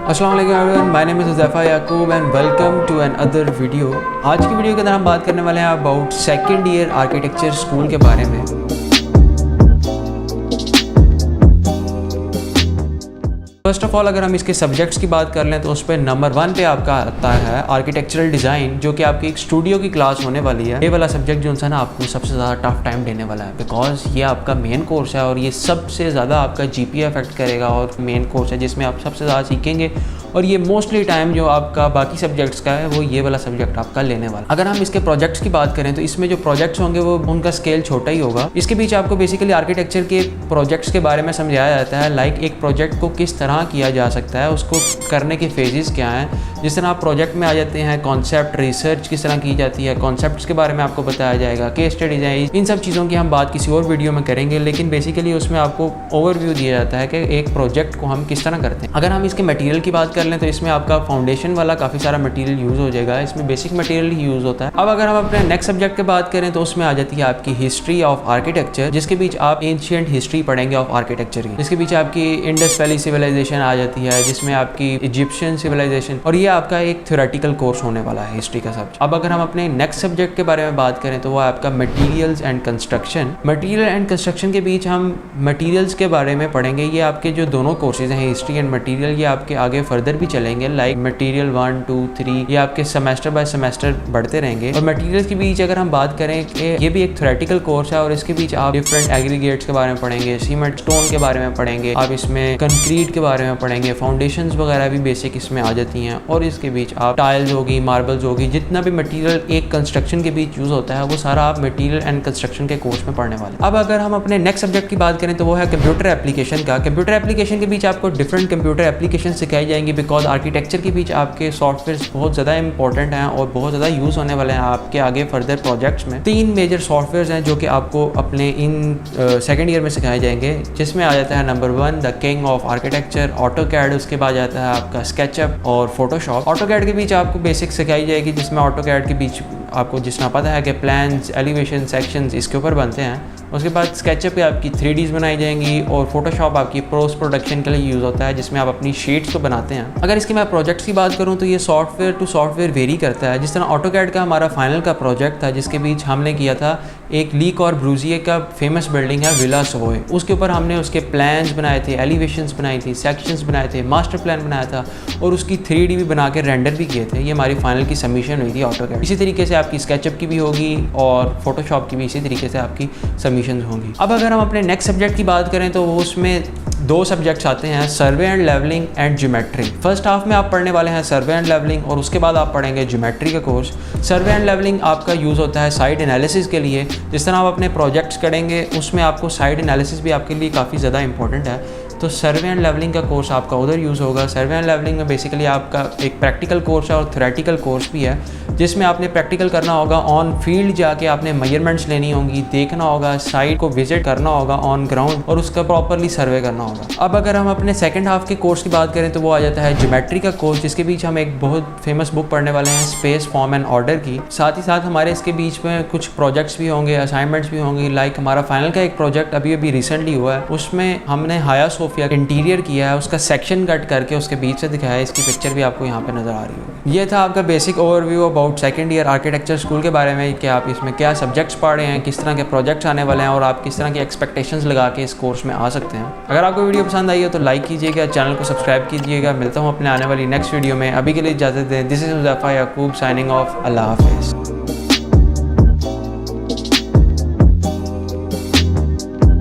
अस्सलाम वालेकुम everyone, my name is Huzaifa Yakub and welcome to another video. आज की वीडियो के अंदर हम बात करने वाले हैं about second year architecture school के बारे में। फर्स्ट ऑफ ऑल अगर हम इसके सब्जेक्ट्स की बात कर लें तो उस पर नंबर 1 पे आपका आता है आर्किटेक्चरल डिज़ाइन, जो कि आपकी एक स्टूडियो की क्लास होने वाली है। ये वाला सब्जेक्ट जो है ना आपको सबसे ज़्यादा टफ टाइम देने वाला है, बिकॉज ये आपका मेन कोर्स है और ये सबसे ज़्यादा आपका जीपीए अफेक्ट करेगा और मेन कोर्स है जिसमें आप सबसे ज़्यादा सीखेंगे। और ये मोस्टली टाइम जो आपका बाकी सब्जेक्ट्स का है वो ये वाला सब्जेक्ट आपका लेने वाला। अगर हम इसके प्रोजेक्ट्स की बात करें तो इसमें जो प्रोजेक्ट्स होंगे वो उनका स्केल छोटा ही होगा। इसके बीच आपको बेसिकली आर्किटेक्चर के प्रोजेक्ट्स के बारे में समझाया जाता है, लाइक एक प्रोजेक्ट को किस तरह किया जा सकता है, उसको करने के फेजेस क्या हैं। जिस तरह आप प्रोजेक्ट में आ जाते हैं, कॉन्सेप्ट रिसर्च किस तरह की जाती है, कॉन्सेप्ट्स के बारे में आपको बताया जाएगा, केस स्टडीज हैं, इन सब चीज़ों की हम बात किसी और वीडियो में करेंगे। लेकिन बेसिकली उसमें आपको ओवरव्यू दिया जाता है कि एक प्रोजेक्ट को हम किस तरह करते हैं। अगर हम इसके मटेरियल की बात कर लें तो इसमें आपका फाउंडेशन वाला काफ़ी सारा मटेरियल यूज़ हो जाएगा, इसमें बेसिक मटेरियल ही यूज़ होता है। अब अगर हम अपने नेक्स्ट सब्जेक्ट की बात करें तो उसमें आ जाती है आपकी हिस्ट्री ऑफ आर्किटेक्चर, जिसके बीच आप एंशिएंट हिस्ट्री पढ़ेंगे ऑफ आर्किटेक्चर की। जिसके बीच आपकी इंडस वैली सिविलाइजेशन आ जाती है, जिसमें आपकी इजिप्शियन सिविलाइजेशन, और ये आपका एक थ्योरेटिकल कोर्स होने वाला है हिस्ट्री का सब्जेक्ट। अब अगर हम अपने नेक्स्ट सब्जेक्ट के बारे में बात करें तो वो आपका materials and construction. Material and construction के बीच हम मटेरियल्स के बारे में पढ़ेंगे। ये आपके जो दोनों कोर्सेज हैं हिस्ट्री एंड मटेरियल, ये आपके आगे फर्दर भी चलेंगे, लाइक मटेरियल 1, 2, 3, ये आपके सेमेस्टर बाय सेमेस्टर बढ़ते रहेंगे। और मटेरियल्स के बीच अगर हम बात करें कि ये भी एक थ्योरेटिकल कोर्स है और इसके बीच आप डिफरेंट एग्रीगेट्स के बारे में पढ़ेंगे, सीमेंट स्टोन के बारे में पढ़ेंगे, आप इसमें कंक्रीट के बारे में पढ़ेंगे, फाउंडेशंस वगैरह भी बेसिक इसमें आ जाती हैं। और इसके बीच आप टाइल्स होगी, मार्बल्स होगी, जितना भी मटेरियल एक कंस्ट्रक्शन के बीच यूज होता है वो सारा आप मटेरियल एंड कंस्ट्रक्शन के कोर्स में पढ़ने वाले। अब अगर हम अपने नेक्स्ट सब्जेक्ट की बात करें तो वो है कंप्यूटर एप्लीकेशन का। कंप्यूटर एप्लीकेशन के बीच आपको डिफरेंट कंप्यूटर एप्लीकेशन सिखाई जाएंगी, बिकॉज आर्किटेक्चर के बीच आपके सॉफ्टवेयर बहुत ज़्यादा इंपॉर्टेंट हैं और बहुत ज़्यादा यूज़ होने वाले हैं आपके आगे फर्दर प्रोजेक्ट्स में। 3 मेजर सॉफ्टवेयर हैं जो कि आपको अपने इन सेकेंड ईयर में सिखाए जाएंगे, जिसमें आ जाता है number 1 the king of architecture AutoCAD, उसके बाद आता है आपका स्केचअप और फोटोशॉप। ऑटोकैड के बीच आपको बेसिक सिखाई जाएगी, जिसमें ऑटोकैड के बीच आपको जितना पता है कि प्लान्स, एलिवेशन, सेक्शंस इसके ऊपर बनते हैं। उसके बाद स्केचअप पे आपकी 3Ds बनाई जाएंगी और फोटोशॉप आपकी पोस्ट प्रोडक्शन के लिए यूज़ होता है, जिसमें आप अपनी शीट्स को बनाते हैं। अगर इसकी मैं प्रोजेक्ट्स की बात करूं तो ये सॉफ्टवेयर टू सॉफ्टवेयर वेरी करता है। जिस तरह ऑटोकैड का हमारा फाइनल का प्रोजेक्ट था, जिसके बीच हमने किया था एक ली कॉर्ब्यूजिए का फेमस बिल्डिंग है विला सोए, उसके ऊपर हमने उसके प्लान्स बनाए थे, एलिवेशंस बनाई थी, सेक्शंस बनाए थे, मास्टर प्लान बनाया था और उसकी 3D भी बना के रेंडर भी किए थे। ये हमारी फाइनल की सबमिशन हुई थी ऑटोकैड। इसी तरीके से आपकी स्केचअप की भी होगी और फोटोशॉप की भी इसी तरीके से आपकी सबमिशन होंगी। अब अगर हम अपने नेक्स्ट सब्जेक्ट की बात करें तो उसमें 2 सब्जेक्ट्स आते हैं, survey and levelling and geometry. First half में आप पढ़ने वाले हैं सर्वे एंड लेवलिंग और उसके बाद आप पढ़ेंगे ज्योमेट्री का कोर्स। सर्वे एंड लेवलिंग आपका यूज़ होता है साइट एनालिसिस के लिए। जिस तरह आप अपने प्रोजेक्ट्स करेंगे उसमें आपको साइट एनालिसिस भी आपके लिए काफ़ी ज़्यादा इंपॉर्टेंट है, तो सर्वे एंड लेवलिंग का कोर्स आपका उधर यूज़ होगा। सर्वे एंड लेवलिंग में बेसिकली आपका एक प्रैक्टिकल कोर्स है और थ्योरेटिकल कोर्स भी है, जिसमें आपने प्रैक्टिकल करना होगा, ऑन फील्ड जाके आपने मेजरमेंट्स लेनी होंगी, देखना होगा, साइट को विजिट करना होगा ऑन ग्राउंड और उसका प्रॉपरली सर्वे करना होगा। अब अगर हम अपने सेकंड हाफ के कोर्स की बात करें तो वो आ जाता है ज्योमेट्री का कोर्स, जिसके बीच हम एक बहुत फेमस बुक पढ़ने वाले हैं स्पेस, फॉर्म एंड ऑर्डर की। साथ ही साथ हमारे इसके बीच में कुछ प्रोजेक्ट्स भी होंगे, असाइनमेंट्स भी होंगी, लाइक हमारा फाइनल का एक प्रोजेक्ट अभी रिसेंटली हुआ है, उसमें हमने हाया सोफिया इंटीरियर किया है, उसका सेक्शन कट करके उसके बीच से दिखाया है। इसकी पिक्चर भी आपको यहाँ पे नजर आ रही होगी। ये था आपका basic overview about second year architecture school के बारे में, कि आप इसमें क्या सब्जेक्ट्स पढ़ रहे हैं, किस तरह के प्रोजेक्ट्स आने वाले हैं और आप किस तरह की एक्सपेक्टेशंस लगा के इस कोर्स में आ सकते हैं। अगर आपको वीडियो पसंद आई हो तो लाइक कीजिएगा, चैनल को सब्सक्राइब कीजिएगा। मिलता हूँ अपने आने वाली नेक्स्ट वीडियो में, अभी के लिए इजाज़त दें। This is Huzaifa Yakub signing off. अल्लाह हाफ़िज़।